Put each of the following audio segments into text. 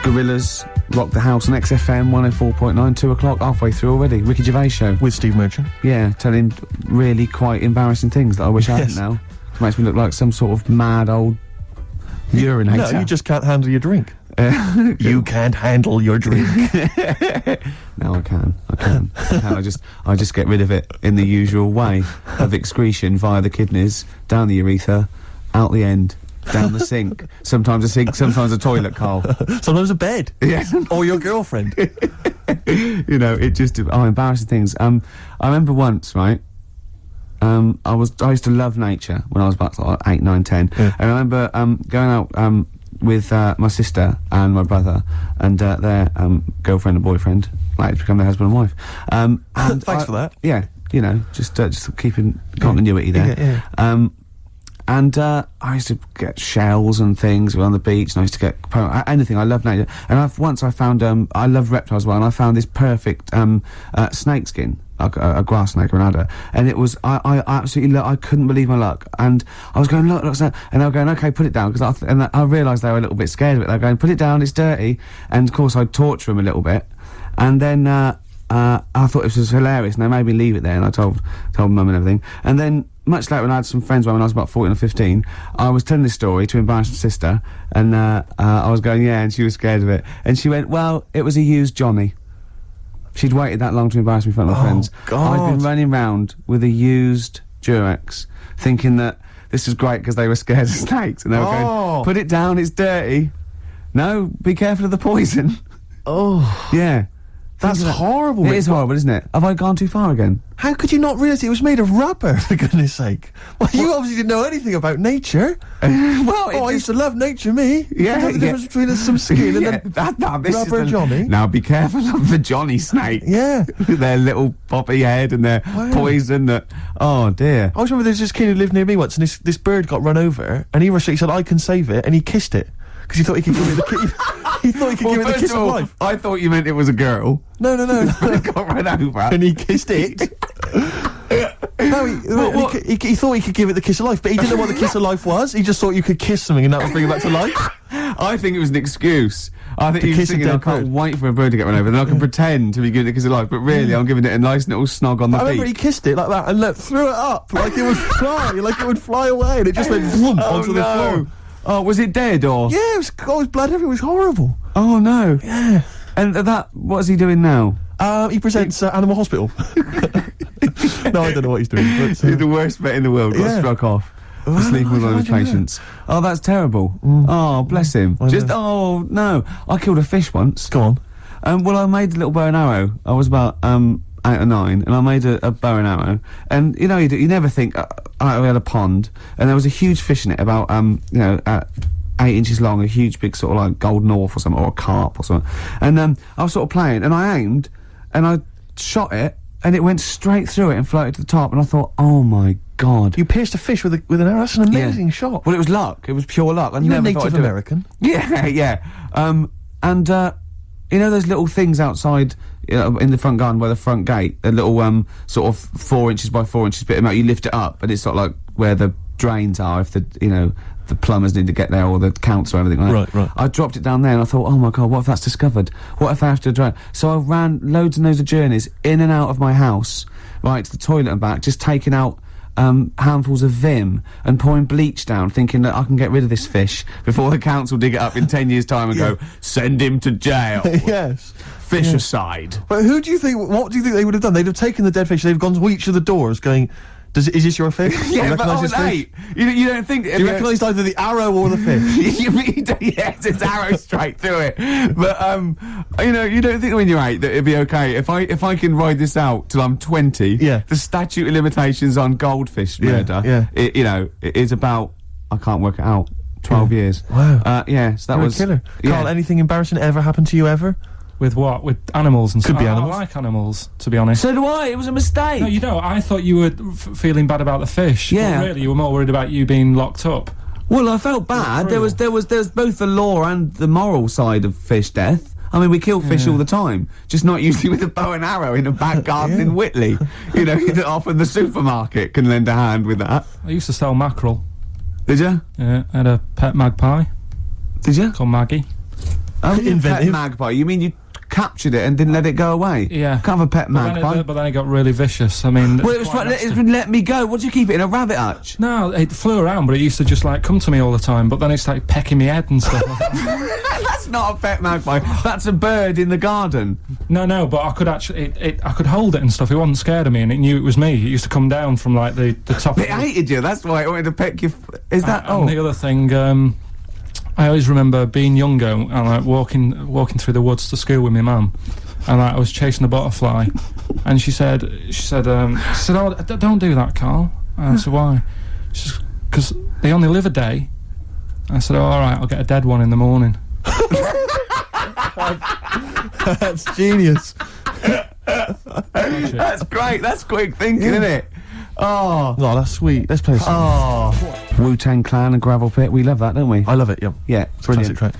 Gorillaz, Rock the House on XFM 104.9, 2 o'clock, halfway through already. Ricky Gervais show. With Steve Merchant. Yeah, telling really quite embarrassing things that I wish I hadn't now. It makes me look like some sort of mad old urinator. No, you just can't handle your drink. You can't handle your drink. No, I can. I just get rid of it in the usual way of excretion via the kidneys, down the urethra, out the end, down the sink. Sometimes a sink, sometimes a toilet, Carl. Sometimes a bed. Yes. Or your girlfriend. You know, it just... embarrassing things. I remember once, right, I used to love nature when I was about like 8, 9, 10. Yeah. And I remember going out with my sister and my brother and their girlfriend and boyfriend, like to become their husband and wife. And thanks for that. Yeah, you know, just keeping continuity there. Yeah. And I used to get shells and things on the beach, and I used to get anything. I love nature. And once I found I love reptiles as well, and I found this perfect snake skin, like a grass snake or an adder, and it was I absolutely I couldn't believe my luck. And I was going look, and they were going, okay, put it down, because I realised they were a little bit scared of it. They were going, put it down, it's dirty. And of course I'd torture them a little bit, and then I thought this was hilarious, and they made me leave it there, and I told mum and everything. And then much later, when I had some friends when I was about 14 or 15, I was telling this story to embarrass my sister, and I was going, yeah, and she was scared of it. And she went, well, it was a used Johnny. She'd waited that long to embarrass me in front of my friends. God. I'd been running round with a used Durex, thinking that this was great because they were scared of snakes, and they were going, put it down, it's dirty. No, be careful of the poison. Oh. Yeah. That's horrible. It is horrible, isn't it? Have I gone too far again? How could you not realise it was made of rubber, for goodness sake? Well, you obviously didn't know anything about nature. I used to love nature, me. Yeah. The difference between some skin and then this rubber is Johnny. Now be careful of the Johnny snake. Yeah. Their little poppy head and their poison that... Oh, dear. I always remember there was this kid who lived near me once, and this bird got run over, and he said, I can save it, and he kissed it. Because he thought he could give it the kiss. He thought he could give it the kiss of life. I thought you meant it was a girl. No. It got run over. And he kissed it. No, he thought he could give it the kiss of life, but he didn't know what the kiss of life was. He just thought you could kiss something and that would bring it back to life. I think it was an excuse. I think he was thinking, I can't wait for a bird to get run over, then I can pretend to be giving it a kiss of life, but really I'm giving it a nice little snog on the beak. I remember he kissed it like that and threw it up like it would fly away, and it just went whoomp onto the floor. Oh, was it dead, or...? Yeah, it was blood everywhere. It was horrible. Oh, no. Yeah. And what's he doing now? He presents Animal Hospital. No, I don't know what he's doing. But, he's the worst vet in the world. Got struck off for sleeping with one of his patients. Oh, that's terrible. Oh, bless him. Oh, no. I killed a fish once. Go on. Well, I made a little bow and arrow. I was about 8 or 9, and I made a bow and arrow. And you know, you never think. We had a pond, and there was a huge fish in it, about 8 inches long, a huge big sort of like golden orph or something, or a carp or something. And I was sort of playing, and I aimed, and I shot it, and it went straight through it and floated to the top. And I thought, oh my God! You pierced a fish with an arrow. That's an amazing shot. Well, it was luck. It was pure luck. I you never Native American. Yeah. You know those little things outside in the front garden by the front gate, a little sort of 4 inches by 4 inches bit of metal. You lift it up, and it's sort of like where the drains are if the plumbers need to get there, or the council or anything like that. Right. I dropped it down there, and I thought, oh my God, what if that's discovered? What if I have to drain? So I ran loads and loads of journeys in and out of my house, right to the toilet and back, just taking out handfuls of Vim and pouring bleach down, thinking that I can get rid of this fish before the council dig it up in 10 years' time and go, send him to jail. Yes. Fish aside. But what do you think they would have done? They'd have taken the dead fish, they've gone to each of the doors going, is this your fish? Yeah, but I was 8. You don't think... Do you recognise either the arrow or the fish? Yes, it's arrow straight through it. But, you don't think when you're 8 that it'd be okay. If I can ride this out till I'm 20, the statute of limitations on goldfish murder, it is about, I can't work it out, 12 years. Wow. So that was... a killer. Carl, anything embarrassing ever happened to you ever? With what? With animals and stuff? Could be animals. I like animals, to be honest. So do I. It was a mistake. No, you don't. I thought you were feeling bad about the fish. Yeah. But really, you were more worried about you being locked up. Well, I felt bad. There was both the law and the moral side of fish death. I mean, we kill fish all the time, just not usually with a bow and arrow in a back garden in Whitley. Often the supermarket can lend a hand with that. I used to sell mackerel. Did you? Yeah, I had a pet magpie. Did you? Called Maggie. Oh, you pet Inventive. magpie. You mean you captured it and didn't let it go away? Yeah. Can't have a pet magpie. But then it got really vicious. I mean, Well, it was quite like, nasty. let me go. What do you keep it in, a rabbit hutch? No, it flew around, but it used to just like come to me all the time. But then it started pecking my head and stuff. That's not a pet magpie. That's a bird in the garden. No, but I could actually, I could hold it and stuff. It wasn't scared of me, and it knew it was me. It used to come down from like the top. It hated you. That's why it wanted to peck you. Is that? And the other thing, I always remember being younger and like walking through the woods to school with my mum, and like, I was chasing a butterfly, and she said, "Oh, don't do that, Carl." And I said, "Why?" She said, "Because they only live a day." I said, "Oh, all right, I'll get a dead one in the morning." That's genius. That's great. That's quick thinking, isn't it? Oh. No, that's sweet. Let's play a song. Oh. Wu-Tang Clan and Gravel Pit. We love that, don't we? I love it, yeah. Yeah, Classic track.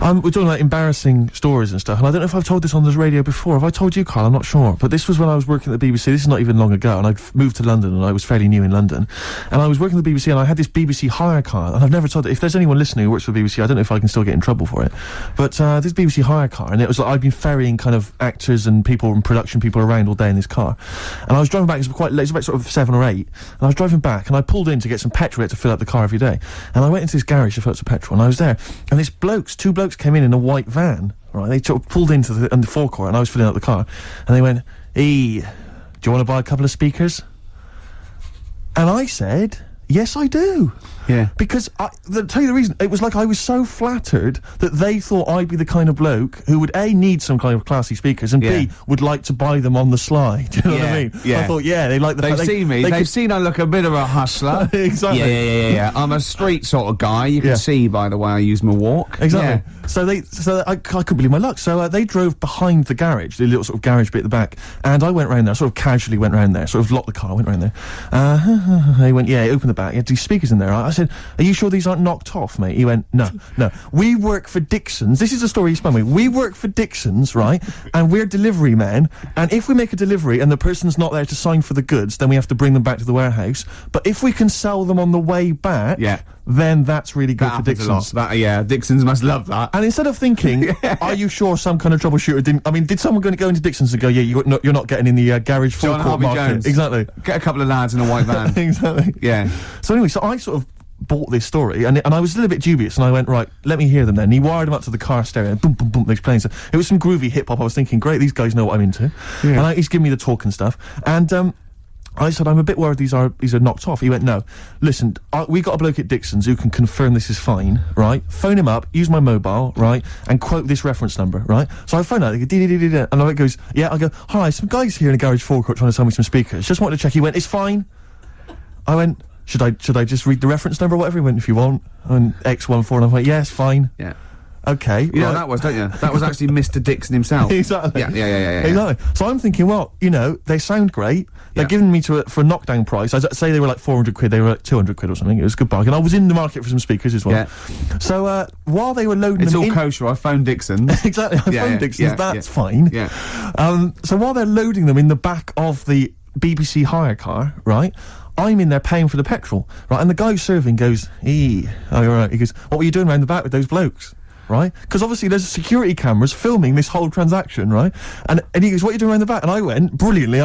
We're talking like embarrassing stories and stuff, and I don't know if I've told this on the radio before. Have I told you, Carl? I'm not sure. But this was when I was working at the BBC. This is not even long ago, and I'd moved to London, and I was fairly new in London. And I was working at the BBC, and I had this BBC hire car, and I've never told it. If there's anyone listening who works for the BBC, I don't know if I can still get in trouble for it. But this BBC hire car, and it was like I'd been ferrying kind of actors and people and production people around all day in this car. And I was driving back, it was quite late, it was about sort of 7 or 8, and I was driving back, and I pulled in to get some petrol to fill up the car every day. And I went into this garage to fill up some petrol, and I was there, and two blokes came in a white van, right? They sort of pulled into the forecourt, and I was filling up the car, and they went, "Hey, do you want to buy a couple of speakers?" And I said, "Yes, I do." Yeah. Because, tell you the reason, it was like I was so flattered that they thought I'd be the kind of bloke who would, A, need some kind of classy speakers, and B, would like to buy them on the sly. Do you know what I mean? Yeah. I thought, they like the They've fact seen me. They've seen I look a bit of a hustler. Exactly. Yeah. I'm a street sort of guy. You can see by the way I use my walk. Exactly. Yeah. So I couldn't believe my luck. So they drove behind the garage, the little sort of garage bit at the back, and I went round there, sort of casually went round there, sort of locked the car, went round there. He went, yeah, open the back. He had these speakers in there. I said, "Are you sure these aren't knocked off, mate?" He went, no. We work for Dixon's. This is the story he spun me. We work for Dixon's, right? And we're delivery men. And if we make a delivery and the person's not there to sign for the goods, then we have to bring them back to the warehouse. But if we can sell them on the way back, then that's really good for Dixon's. Dixon's must love that. And instead of thinking, are you sure some kind of troubleshooter didn't... I mean, did someone go into Dixon's and go, you're not getting in the garage forecourt market? Jones. Exactly. Get a couple of lads in a white van. Exactly. Yeah. So anyway, so I sort of bought this story, and I was a little bit dubious, and I went, right, let me hear them then. And he wired them up to the car stereo, and boom, boom, boom, they're playing. So it was some groovy hip-hop. I was thinking, great, these guys know what I'm into. Yeah. And he's giving me the talk and stuff. And I said, I'm a bit worried these are knocked off. He went, no, listen, we got a bloke at Dixon's who can confirm this is fine, right? Phone him up, use my mobile, right? And quote this reference number, right? So I phone out, they go, dee-dee-dee-dee-dee, and it goes, yeah, I go, hi, some guys here in the garage forecourt trying to sell me some speakers. Just wanted to check. He went, it's fine. I went, should I just read the reference number or whatever? He went, if you want. And X14, and I went, yeah, it's fine. Yeah. Okay. You know what that was, don't you? That was actually Mr. Dixon himself. Exactly. Yeah. Exactly. So I'm thinking, well, they sound great. They're giving me for a knockdown price. I'd say they were like 400 quid, they were like 200 quid or something. It was a good bargain. I was in the market for some speakers as well. Yeah. So, while they were loading it's them all kosher, I phoned Dixon's. Exactly, I phoned Dixon's, that's fine. Yeah. So while they're loading them in the back of the BBC hire car, right, I'm in there paying for the petrol, right, and the guy who's serving goes, oh, right. He goes, what were you doing round the back with those blokes? Right? Because obviously there's security cameras filming this whole transaction, right? And he goes, what are you doing around the back? And I went, brilliantly,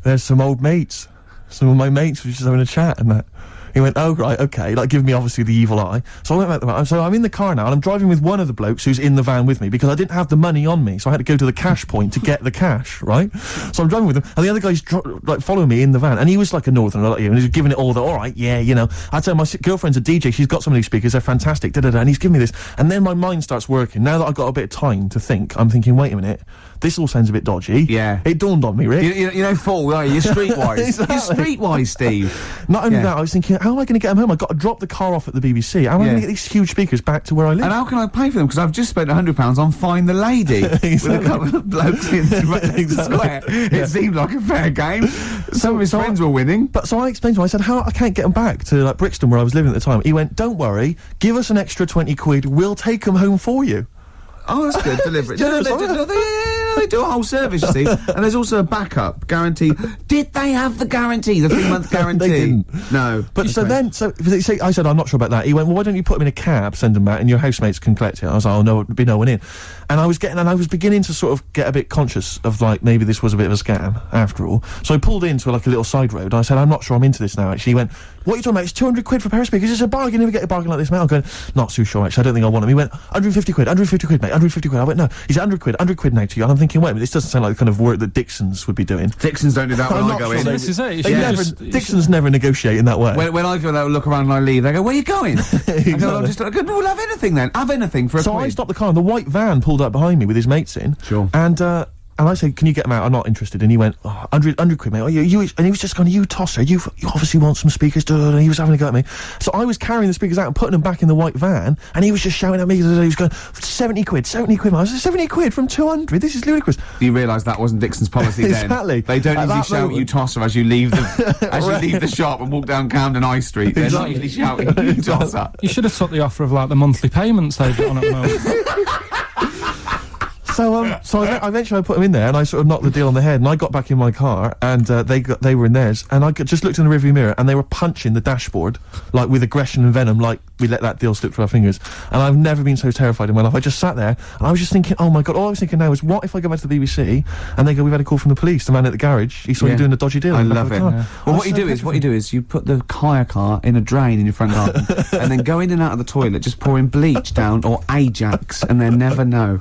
there's some old mates. Some of my mates were just having a chat and that. He went, oh, right, okay, like giving me obviously the evil eye. So I went back to the van. So I'm in the car now, and I'm driving with one of the blokes who's in the van with me, because I didn't have the money on me, so I had to go to the cash point to get the cash, right? So I'm driving with him, and the other guy's like following me in the van, and he was like a northerner like you, and he was giving it all the, all right, yeah, I tell him, my girlfriend's a DJ, she's got some of these speakers, they're fantastic, da-da-da, and he's giving me this, and then my mind starts working. Now that I've got a bit of time to think, I'm thinking, wait a minute, this all sounds a bit dodgy. Yeah. It dawned on me, Rick. You know, fool, are you? You're streetwise. Exactly. You're streetwise, Steve. Not only that, I was thinking, how am I going to get them home? I've got to drop the car off at the BBC. How am I going to get these huge speakers back to where I live? And how can I pay for them? Because I've just spent £100 on Find the Lady with a couple of blokes in the square. It seemed like a fair game. Some of his friends were winning. But so I explained to him, I said, how I can't get them back to like Brixton where I was living at the time. He went, don't worry, give us an extra 20 quid, we'll take them home for you. Oh, that's good. Deliberate. they do a whole service, you see. And there's also a backup guarantee. Did they have the guarantee, the 3-month guarantee? They didn't. No. But so I said, I'm not sure about that. He went, well, why don't you put them in a cab, send them back, and your housemates can collect it. I was like, oh, no, there'd be no one in. And I was beginning to sort of get a bit conscious of, like, maybe this was a bit of a scam, after all. So I pulled into, like, a little side road, and I said, I'm not sure I'm into this now, actually. He went, what are you talking about? It's 200 quid for a pair of speakers. It's a bargain. You never get a bargain like this, mate. I'm going, not too sure, actually. I don't think I want them. He went, 150 quid, 150 quid, mate, 150 quid. I went, no. He said, 100 quid now to you. And I'm thinking, wait a minute, this doesn't sound like the kind of work that Dixons would be doing. Dixons don't do that when I go in. This is it. Dixons never negotiate in that way. When I go there, look around and I leave, they go, where are you going? Exactly. I go, we'll have anything then. Have anything for a So quid. I stopped the car, and the white van pulled up behind me with his mates in. Sure. And I said, can you get them out? I'm not interested. And he went, 100 quid, mate. Oh, you, and he was just going, you tosser. You obviously want some speakers. And he was having a go at me. So I was carrying the speakers out and putting them back in the white van. And he was just shouting at me. He was going, 70 quid, mate. I was like, 70 quid from 200. This is ludicrous. You realise that wasn't Dixon's policy then. Exactly. They don't At usually that shout moment- you tosser as you leave the, as you leave the shop and walk down Camden High Street. They're not usually shouting you tosser. You should have took the offer of, like, the monthly payments they've got on at the moment. So eventually I put them in there, and I sort of knocked the deal on the head, and I got back in my car, and they were in theirs, and I just looked in the rearview mirror, and they were punching the dashboard, like, with aggression and venom, like we let that deal slip through our fingers. And I've never been so terrified in my life. I just sat there, and I was just thinking, oh my God, all I was thinking now is, what if I go back to the BBC, and they go, we've had a call from the police, the man at the garage, he saw you doing a dodgy deal. I in the back love of it. the car. Yeah. I Well, was what you do is you put the hire car in a drain in your front garden, and then go in and out of the toilet, just pouring bleach down or Ajax, and they'll never know.